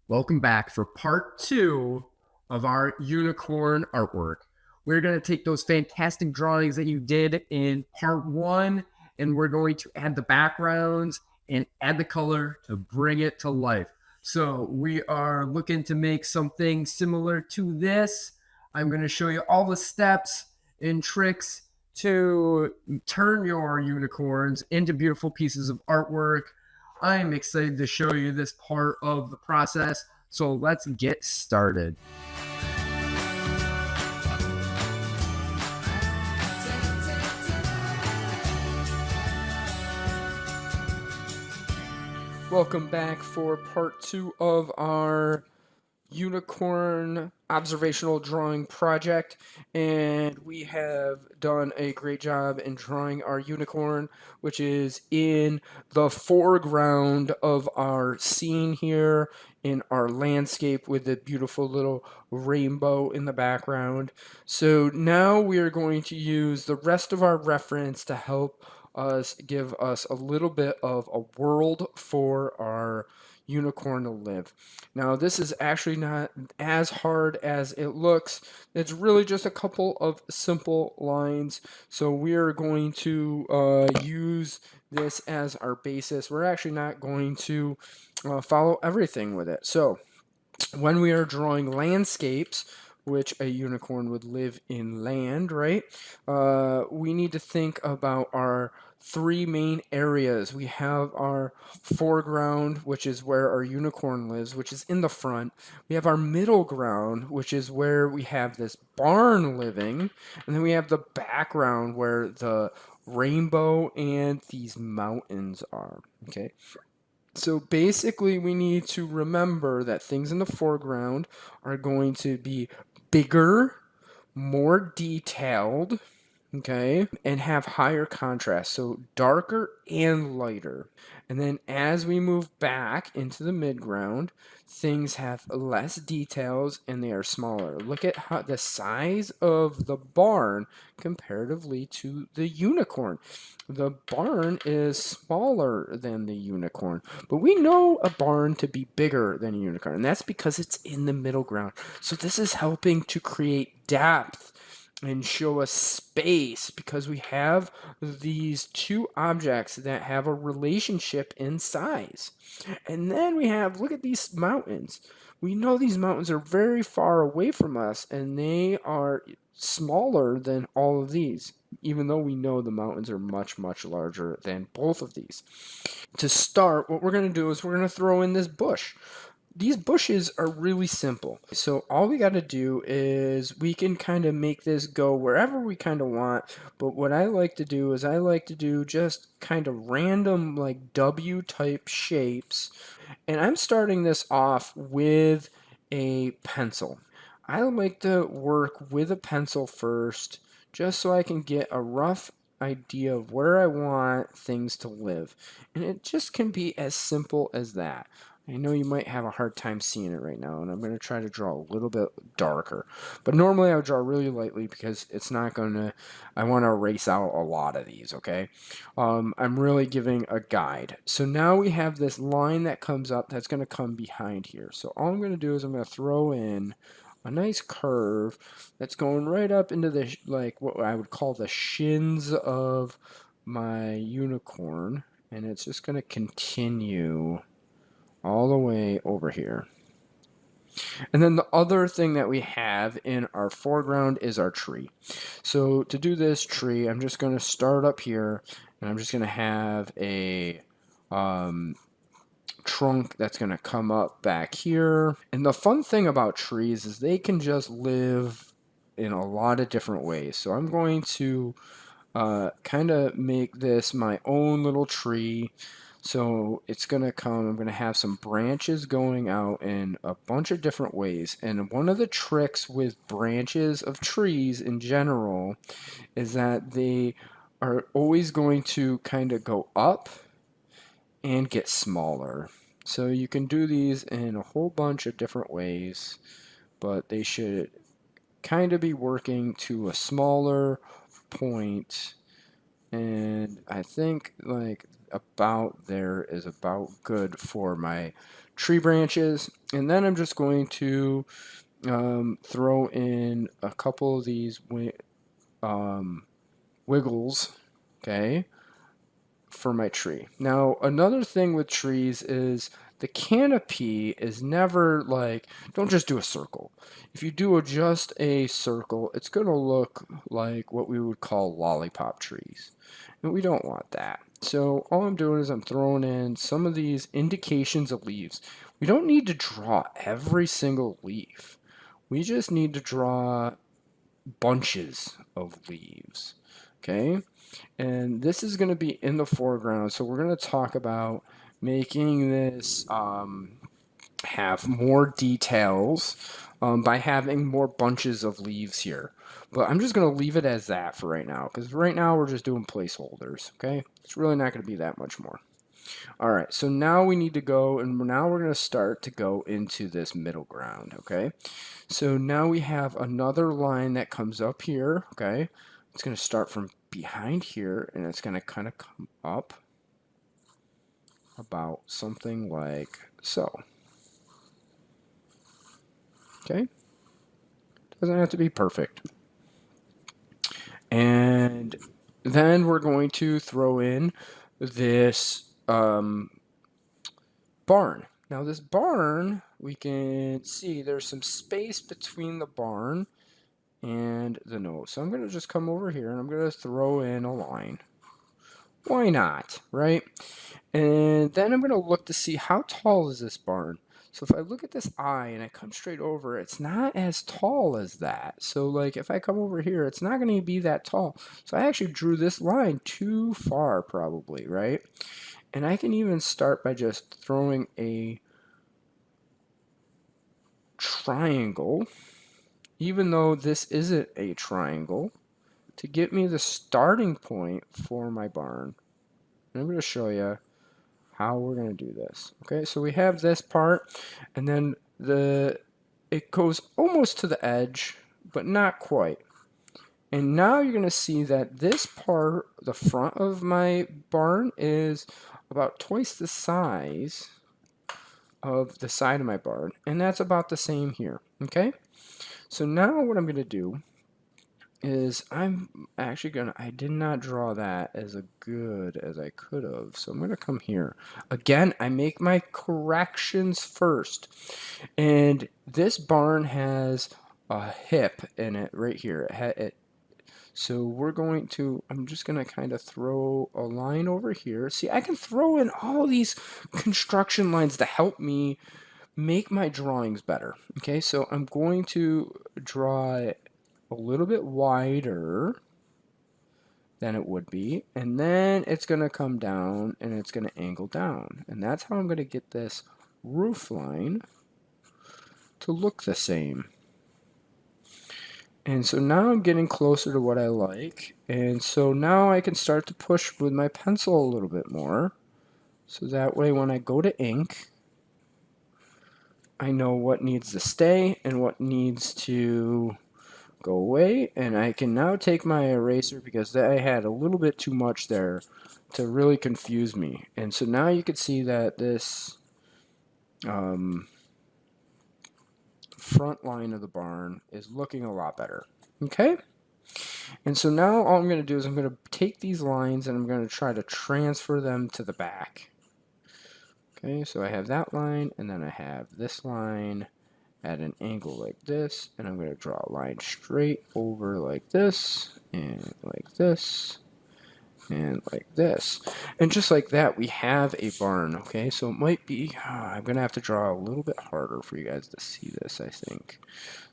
Welcome back for part two of our unicorn artwork. We're going to take those fantastic drawings that you did in part one, and we're going to add the backgrounds and add the color to bring it to life. So we are looking to make something similar to this. I'm going to show you all the steps and tricks to turn your unicorns into beautiful pieces of artwork. I am excited to show you this part of the process. So let's get started. Welcome back for part two of our unicorn observational drawing project, and we have done a great job in drawing our unicorn, which is in the foreground of our scene here in our landscape with a beautiful little rainbow in the background. So now we are going to use the rest of our reference to help us give us a little bit of a world for our unicorn to live. Now, this is actually not as hard as it looks. It's really just a couple of simple lines. So we are going to use this as our basis. We're actually not going to follow everything with it. So when we are drawing landscapes, which a unicorn would live in land, right? We need to think about our three main areas. We have our foreground, which is where our unicorn lives, which is in the front. We have our middle ground, which is where we have this barn living. And then we have the background where the rainbow and these mountains are. Okay. So basically, we need to remember that things in the foreground are going to be bigger, more detailed, okay, and have higher contrast, so darker and lighter. And then as we move back into the midground, things have less details and they are smaller. Look at how the size of the barn comparatively to the unicorn. The barn is smaller than the unicorn, but we know a barn to be bigger than a unicorn, and that's because it's in the middle ground. So this is helping to create depth and show us space because we have these two objects that have a relationship in size. And then we have, look at these mountains. We know these mountains are very far away from us and they are smaller than all of these, even though we know the mountains are much, much larger than both of these. To start, what we're going to do is we're going to throw in this bush. These bushes are really simple. So all we got to do is we can kind of make this go wherever we kind of want. But what I like to do is I like to do just kind of random like W type shapes. And I'm starting this off with a pencil. I like to work with a pencil first just so I can get a rough idea of where I want things to live. And it just can be as simple as that. I know you might have a hard time seeing it right now, and I'm going to try to draw a little bit darker. But normally I would draw really lightly because it's not going to, I want to erase out a lot of these, okay? I'm really giving a guide. So now we have this line that comes up that's going to come behind here. So all I'm going to do is I'm going to throw in a nice curve that's going right up into the, like what I would call the shins of my unicorn. And it's just going to continue all the way over here. And then the other thing that we have in our foreground is our tree. So to do this tree, I'm just going to start up here, and I'm just going to have a trunk that's going to come up back here. And the fun thing about trees is they can just live in a lot of different ways. So I'm going to kind of make this my own little tree. So it's going to come, I'm going to have some branches going out in a bunch of different ways. And one of the tricks with branches of trees in general is that they are always going to kind of go up and get smaller. So you can do these in a whole bunch of different ways, but they should kind of be working to a smaller point. And I think like about there is about good for my tree branches. And then I'm just going to throw in a couple of these wiggles, okay, for my tree. Now, another thing with trees is the canopy is never like, don't just do a circle. If you do just a circle, it's going to look like what we would call lollipop trees. And we don't want that. So all I'm doing is I'm throwing in some of these indications of leaves. We don't need to draw every single leaf. We just need to draw bunches of leaves. Okay? And this is going to be in the foreground. So we're going to talk about making this have more details by having more bunches of leaves here. But I'm just going to leave it as that for right now, because right now we're just doing placeholders, okay? It's really not going to be that much more. All right, so now we need to go, and now we're going to start to go into this middle ground, okay? So now we have another line that comes up here, okay? It's going to start from behind here, and it's going to kind of come up about something like so. Okay? Doesn't have to be perfect. And then we're going to throw in this barn. Now this barn, we can see there's some space between the barn and the nose. So I'm going to just come over here and I'm going to throw in a line. Why not, right? And then I'm going to look to see how tall is this barn. So if I look at this eye and I come straight over, it's not as tall as that. So like if I come over here, it's not going to be that tall. So I actually drew this line too far probably, right? And I can even start by just throwing a triangle, even though this isn't a triangle, to get me the starting point for my barn. And I'm going to show you how we're going to do this. Okay, so we have this part, and then it goes almost to the edge, but not quite. And now you're going to see that this part, the front of my barn, is about twice the size of the side of my barn, and that's about the same here. Okay, so now what I'm going to do is I'm actually gonna, I did not draw that as good as I could have, so I'm gonna come here. Again, I make my corrections first, and this barn has a hip in it right here. So we're going to, I'm just gonna kind of throw a line over here. See, I can throw in all these construction lines to help me make my drawings better. Okay, so I'm going to draw it a little bit wider than it would be, and then it's going to come down and it's going to angle down, and that's how I'm going to get this roof line to look the same. And so now I'm getting closer to what I like, and so now I can start to push with my pencil a little bit more, so that way when I go to ink, I know what needs to stay and what needs to go away, and I can now take my eraser because I had a little bit too much there to really confuse me. And so now you can see that this front line of the barn is looking a lot better. Okay? And so now all I'm going to do is I'm going to take these lines and I'm going to try to transfer them to the back. Okay, so I have that line, and then I have this line at an angle like this, and I'm going to draw a line straight over like this, and like this, and like this. And just like that, we have a barn, okay? So it might be, I'm going to have to draw a little bit harder for you guys to see this, I think.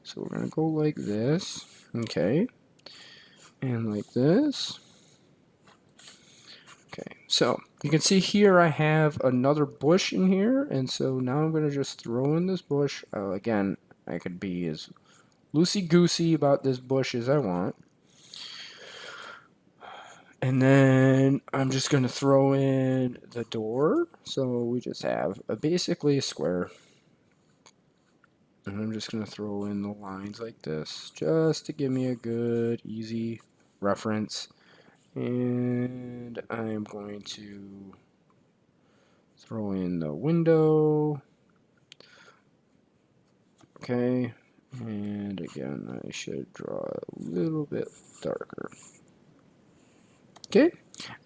So we're going to go like this, okay? And like this. Okay, so you can see here I have another bush in here, and so now I'm going to just throw in this bush. Again, I could be as loosey-goosey about this bush as I want. And then I'm just going to throw in the door, so we just have basically a square. And I'm just going to throw in the lines like this, just to give me a good, easy reference. And I'm going to throw in the window. Okay, and again, I should draw a little bit darker. Okay,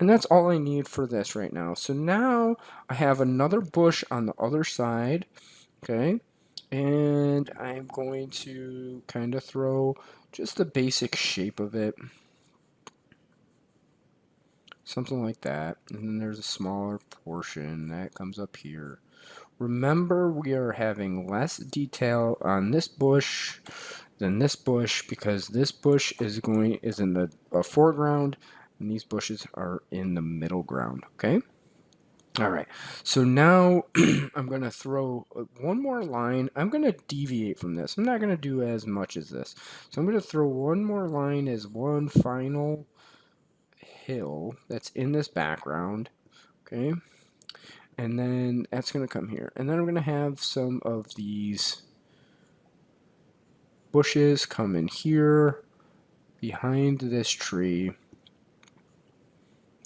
and that's all I need for this right now. So now I have another bush on the other side, okay, and I'm going to kind of throw just the basic shape of it, something like that, and then there's a smaller portion that comes up here. Remember, we are having less detail on this bush than this bush because this bush is in the foreground and these bushes are in the middle ground, okay? All right, so now I'm going to throw one more line. I'm going to deviate from this. I'm not going to do as much as this. So I'm going to throw one more line as one final hill that's in this background, okay? And then that's going to come here. And then I'm going to have some of these bushes come in here behind this tree,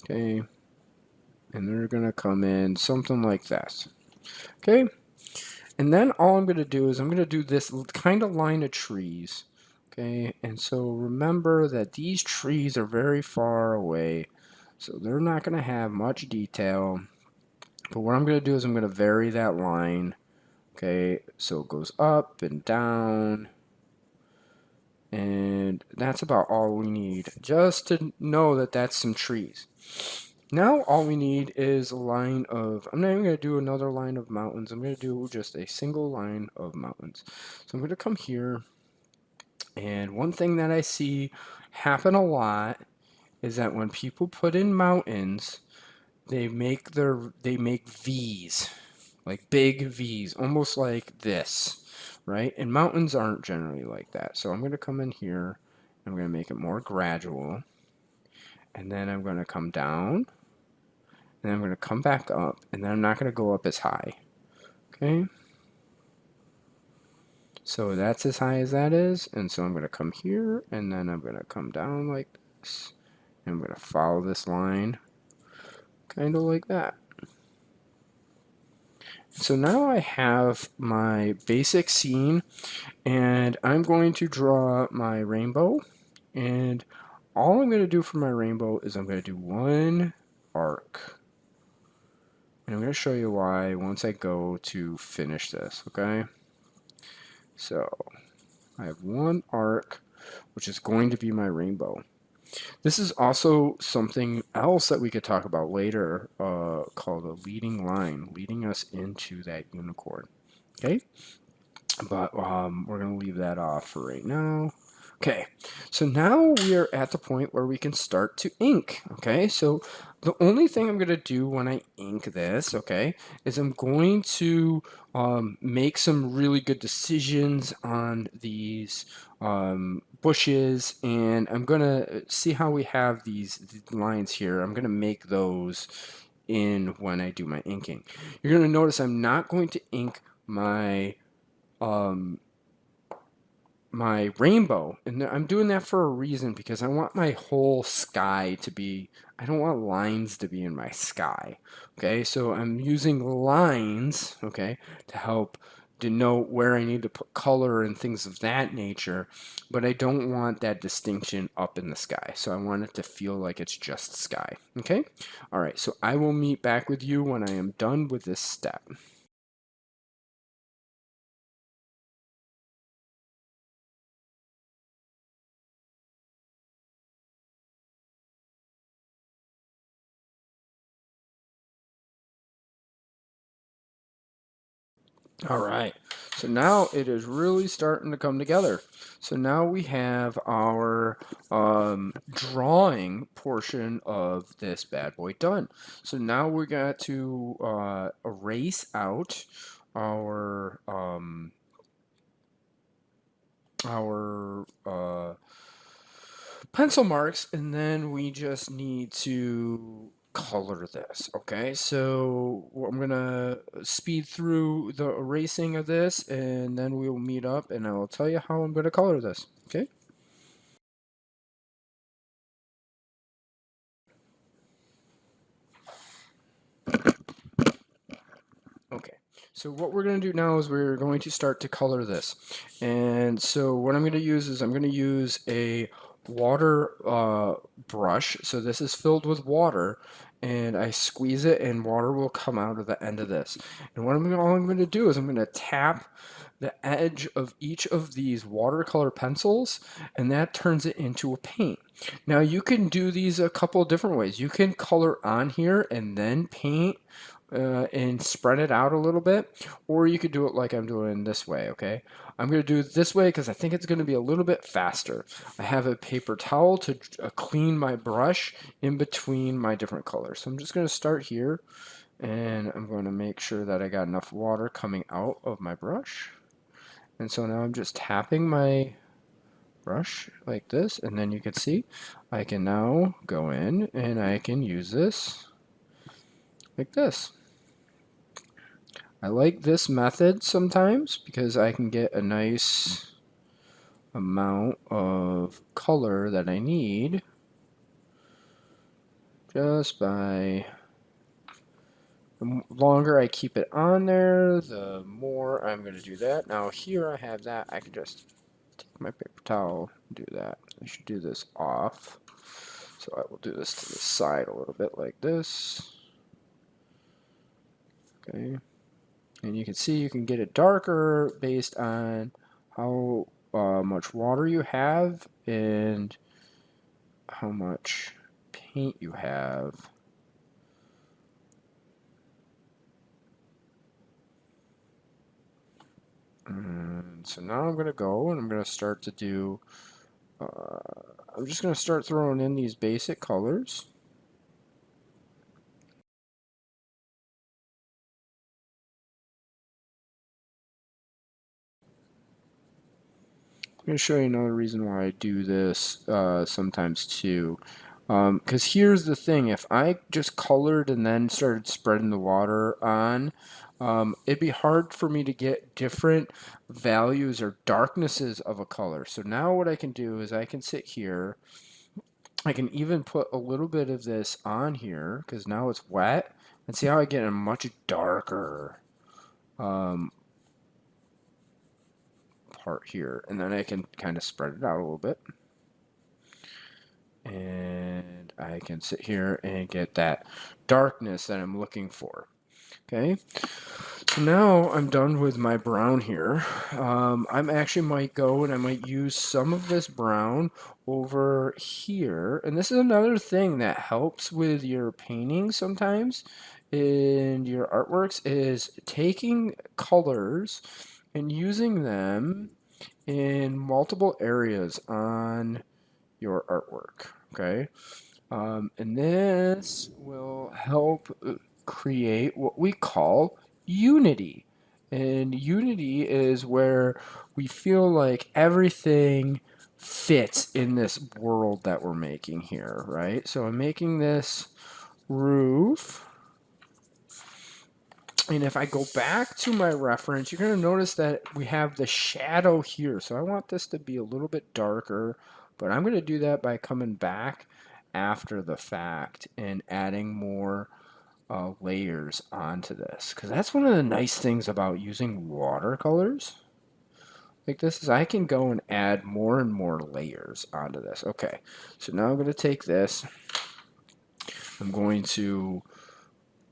okay? And they're going to come in something like this, okay? And then all I'm going to do is I'm going to do this kind of line of trees, okay? And so remember that these trees are very far away, so they're not going to have much detail. But what I'm going to do is I'm going to vary that line, okay? So it goes up and down, and that's about all we need, just to know that that's some trees. Now all we need is a line of, I'm not even going to do another line of mountains. I'm going to do just a single line of mountains. So I'm going to come here, and one thing that I see happen a lot is that when people put in mountains, they make V's, like big V's, almost like this, right? And mountains aren't generally like that. So I'm going to come in here, I'm going to make it more gradual, and then I'm going to come down, and I'm going to come back up, and then I'm not going to go up as high. Okay? So that's as high as that is, and so I'm going to come here, and then I'm going to come down like this, and I'm going to follow this line, kind of like that. So now I have my basic scene, and I'm going to draw my rainbow, and all I'm going to do for my rainbow is I'm going to do one arc. And I'm going to show you why once I go to finish this, okay? So I have one arc, which is going to be my rainbow. This is also something else that we could talk about later called a leading line, leading us into that unicorn, okay? But we're going to leave that off for right now. Okay, so now we are at the point where we can start to ink, okay? So the only thing I'm going to do when I ink this, okay, is I'm going to make some really good decisions on these bushes, and I'm going to see how we have these lines here. I'm going to make those in when I do my inking. You're going to notice I'm not going to ink my my rainbow, and I'm doing that for a reason, because I want my whole sky to be, I don't want lines to be in my sky, okay? So I'm using lines, okay, to help denote where I need to put color and things of that nature, but I don't want that distinction up in the sky, so I want it to feel like it's just sky, okay? All right, so I will meet back with you when I am done with this step. All right, so now it is really starting to come together. So now we have our drawing portion of this bad boy done. So now we got to erase out our pencil marks, and then we just need to color this. Okay, so I'm gonna speed through the erasing of this, and then we will meet up and I will tell you how I'm gonna color this. Okay. So what we're going to do now is we're going to start to color this. And so what I'm going to use is I'm going to use a water brush. So this is filled with water, and I squeeze it and water will come out of the end of this. And all I'm going to do is I'm going to tap the edge of each of these watercolor pencils, and that turns it into a paint. Now you can do these a couple of different ways. You can color on here and then paint and spread it out a little bit, or you could do it like I'm doing this way, okay? I'm going to do it this way because I think it's going to be a little bit faster. I have a paper towel to clean my brush in between my different colors. So I'm just going to start here, and I'm going to make sure that I got enough water coming out of my brush. And so now I'm just tapping my brush like this, and then you can see I can now go in and I can use this like this. I like this method sometimes because I can get a nice amount of color that I need just by the longer I keep it on there, the more I'm going to do that. Now here I have that. I can just take my paper towel and do that. I should do this off. So I will do this to the side a little bit like this. Okay. And you can see you can get it darker based on how much water you have and how much paint you have. And so now I'm going to go and I'm going to start to do, I'm just going to start throwing in these basic colors. I'm going to show you another reason why I do this sometimes too. Because here's the thing, if I just colored and then started spreading the water on, it'd be hard for me to get different values or darknesses of a color. So now what I can do is I can sit here, I can even put a little bit of this on here, because now it's wet, and see how I get a much darker um, part here. And then I can kind of spread it out a little bit. And I can sit here and get that darkness that I'm looking for. Okay, so now I'm done with my brown here. I'm actually might go and I might use some of this brown over here. And this is another thing that helps with your painting sometimes in your artworks is taking colors and using them in multiple areas on your artwork. Okay, and this will help create what we call unity. And unity is where we feel like everything fits in this world that we're making here, right? So I'm making this roof. And if I go back to my reference, you're going to notice that we have the shadow here. So I want this to be a little bit darker, but I'm going to do that by coming back after the fact and adding more layers onto this. Because that's one of the nice things about using watercolors like this is I can go and add more and more layers onto this. Okay, so now I'm going to take this. I'm going to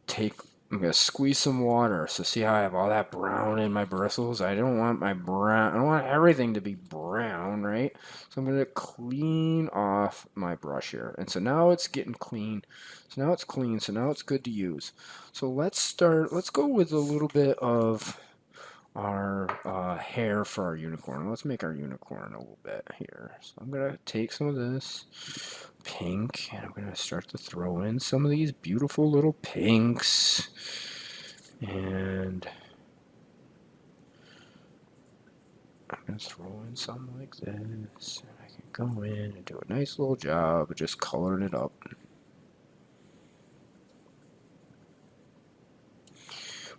take I'm gonna squeeze some water. So see how I have all that brown in my bristles? I don't want my brown, I don't want everything to be brown, right? So I'm gonna clean off my brush here. And so now it's getting clean. So now it's clean, so now it's good to use. So let's go with a little bit of our hair for our unicorn. Let's make our unicorn a little bit here. So I'm gonna take some of this pink and I'm gonna start to throw in some of these beautiful little pinks, and I'm gonna throw in some like this, and I can go in and do a nice little job of just coloring it up.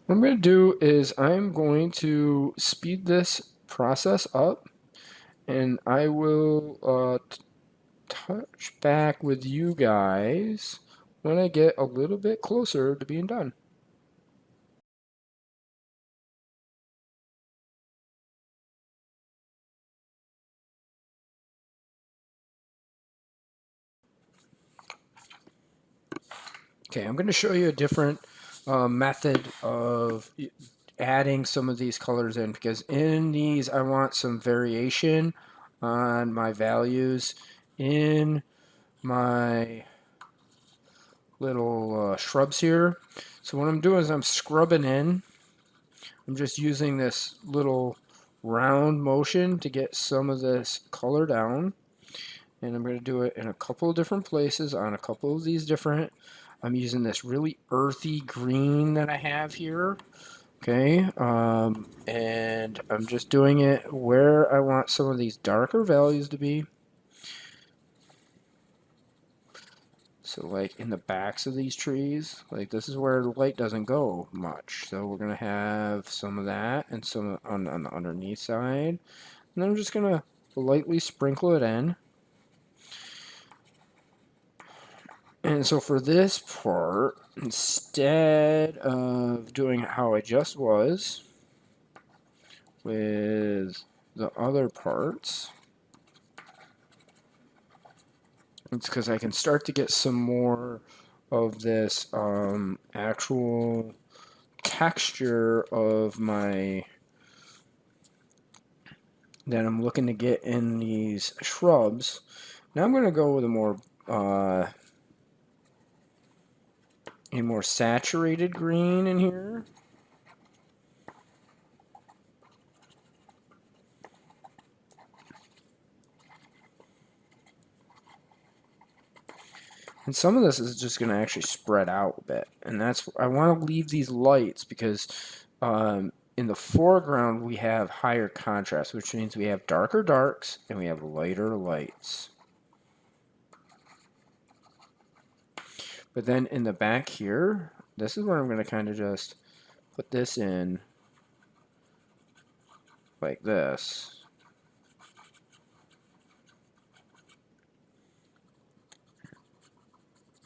What I'm going to do is I'm going to speed this process up, and I will touch back with you guys when I get a little bit closer to being done. Okay, I'm going to show you a different method of adding some of these colors in, because in these I want some variation on my values in my little shrubs here. So what I'm doing is I'm scrubbing in. I'm just using this little round motion to get some of this color down. And I'm going to do it in a couple of different places on a couple of these different. I'm using this really earthy green that I have here. Okay, and I'm just doing it where I want some of these darker values to be. So like in the backs of these trees, like this is where the light doesn't go much. So we're gonna have some of that and some on the underneath side. And then I'm just gonna lightly sprinkle it in. And so for this part, instead of doing it how I just was with the other parts, it's because I can start to get some more of this actual texture of my that I'm looking to get in these shrubs. Now I'm going to go with a more saturated green in here. And some of this is just going to actually spread out a bit. And that's, I want to leave these lights because in the foreground we have higher contrast, which means we have darker darks and we have lighter lights. But then in the back here, this is where I'm going to kind of just put this in like this.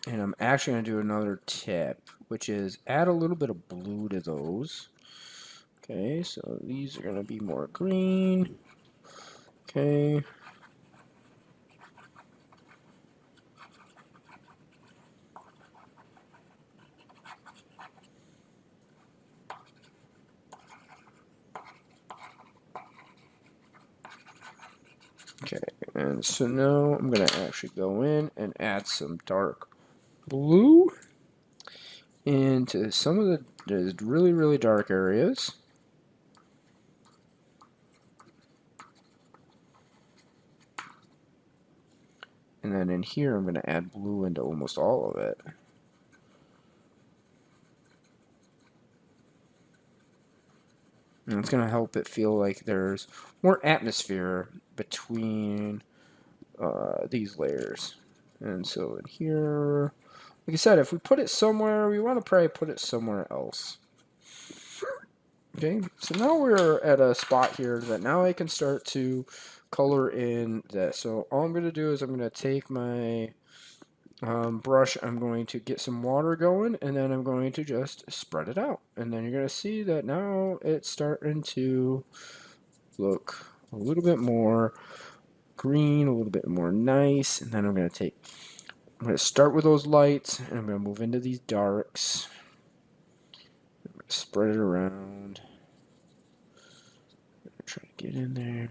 And I'm actually going to do another tip, which is add a little bit of blue to those. Okay, so these are going to be more green. Okay. Okay, and so now I'm going to actually go in and add some dark blue into some of the really, really dark areas. And then in here, I'm going to add blue into almost all of it. And it's going to help it feel like there's more atmosphere between these layers. And so in here, like I said, if we put it somewhere, we want to probably put it somewhere else. Okay, so now we're at a spot here that now I can start to color in this. So all I'm going to do is I'm going to take my brush, I'm going to get some water going, and then I'm going to just spread it out. And then you're going to see that now it's starting to look a little bit more green, a little bit more nice. And then I'm going to start with those lights, and I'm going to move into these darks. Spread it around. Try to get in there.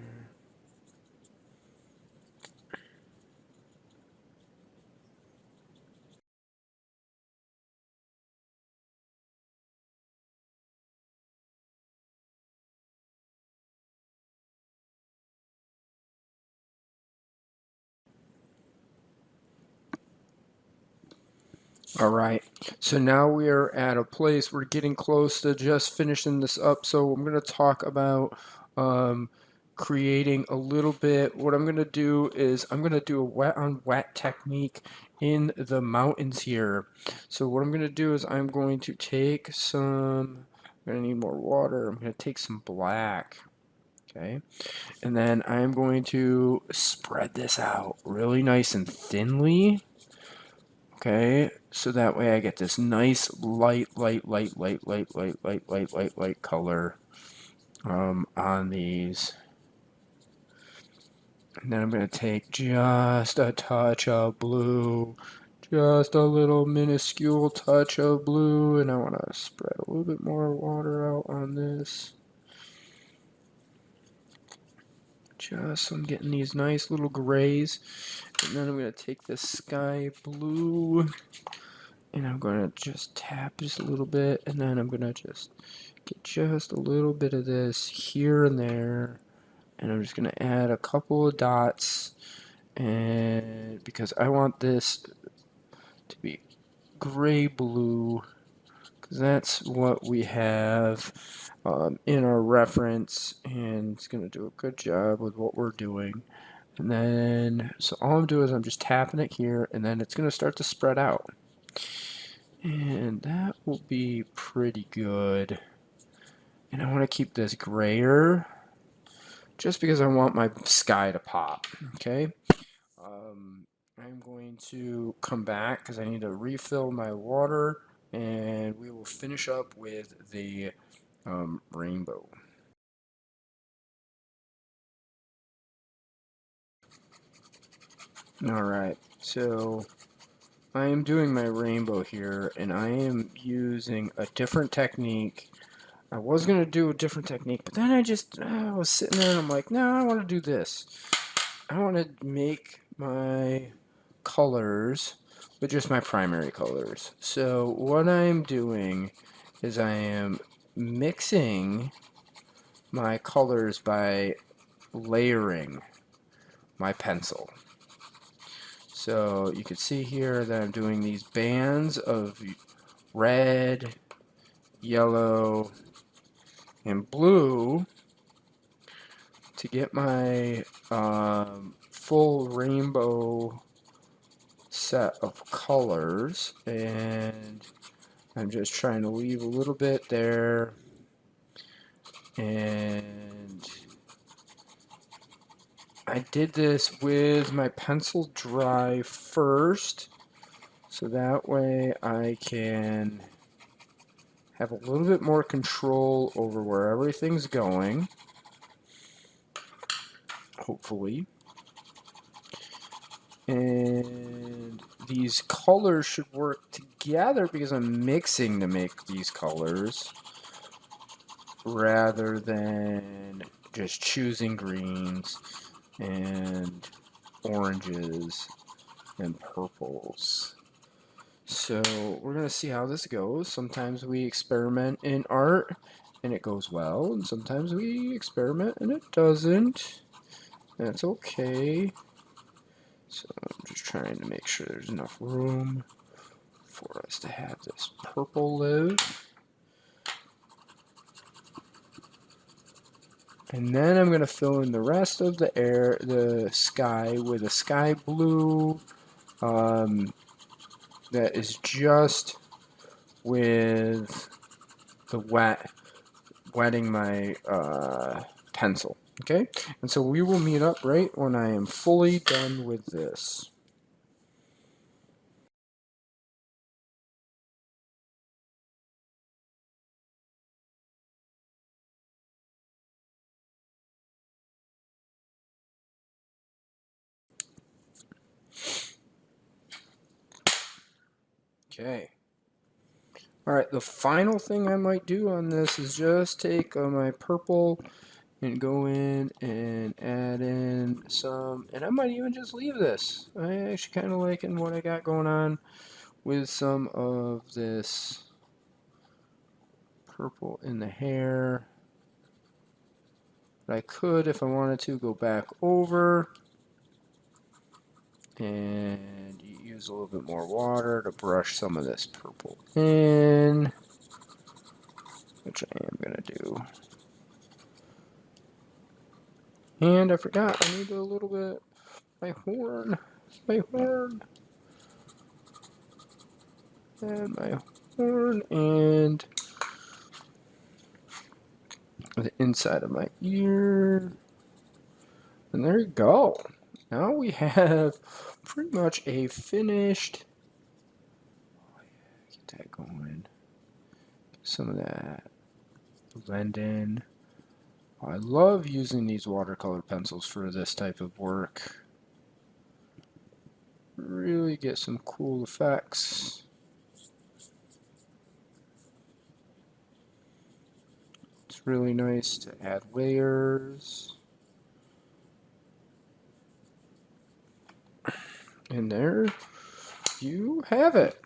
All right, so now we are at a place, we're getting close to just finishing this up. So I'm going to talk about creating a little bit. What I'm going to do is I'm going to do a wet on wet technique in the mountains here. So what I'm going to do is I'm going to take some, I'm going to need more water. I'm going to take some black. Okay, and then I'm going to spread this out really nice and thinly. Okay, so that way I get this nice light color on these. And then I'm going to take just a touch of blue, just a little minuscule touch of blue, and I want to spread a little bit more water out on this. Just so I'm getting these nice little grays. And then I'm going to take this sky blue and I'm going to just tap just a little bit, and then I'm going to just get just a little bit of this here and there, and I'm just going to add a couple of dots, and because I want this to be gray blue, because that's what we have in our reference, and it's going to do a good job with what we're doing. And then, so all I'm doing is I'm just tapping it here, and then it's going to start to spread out. And that will be pretty good. And I want to keep this grayer, just because I want my sky to pop, okay? I'm going to come back because I need to refill my water, and we will finish up with the rainbow. Alright, so I am doing my rainbow here, and I am using a different technique. I was going to do a different technique, but then I was sitting there and I'm like, no, I want to do this. I want to make my colors with just my primary colors. So what I'm doing is I am mixing my colors by layering my pencil. So you can see here that I'm doing these bands of red, yellow, and blue to get my full rainbow set of colors, and I'm just trying to leave a little bit there, and I did this with my pencil dry first, so that way I can have a little bit more control over where everything's going, hopefully. And these colors should work together because I'm mixing to make these colors rather than just choosing greens and oranges and purples. So we're going to see how this goes. Sometimes we experiment in art and it goes well, and sometimes we experiment and it doesn't. That's okay. So I'm just trying to make sure there's enough room for us to have this purple live. And then I'm going to fill in the rest of the sky with a sky blue that is just with the wetting my pencil. Okay, and so we will meet up right when I am fully done with this. Okay. All right, the final thing I might do on this is just take my purple and go in and add in some, and I might even just leave this. I actually kind of liking what I got going on with some of this purple in the hair. But I could, if I wanted to, go back over and use a little bit more water to brush some of this purple in, which I am going to do. And I forgot, I need a little bit, my horn, and my horn, and the inside of my ear. And there you go. Now we have pretty much a finished, get that going, some of that blend in. I love using these watercolor pencils for this type of work. really get some cool effects. It's really nice to add layers. And there you have it.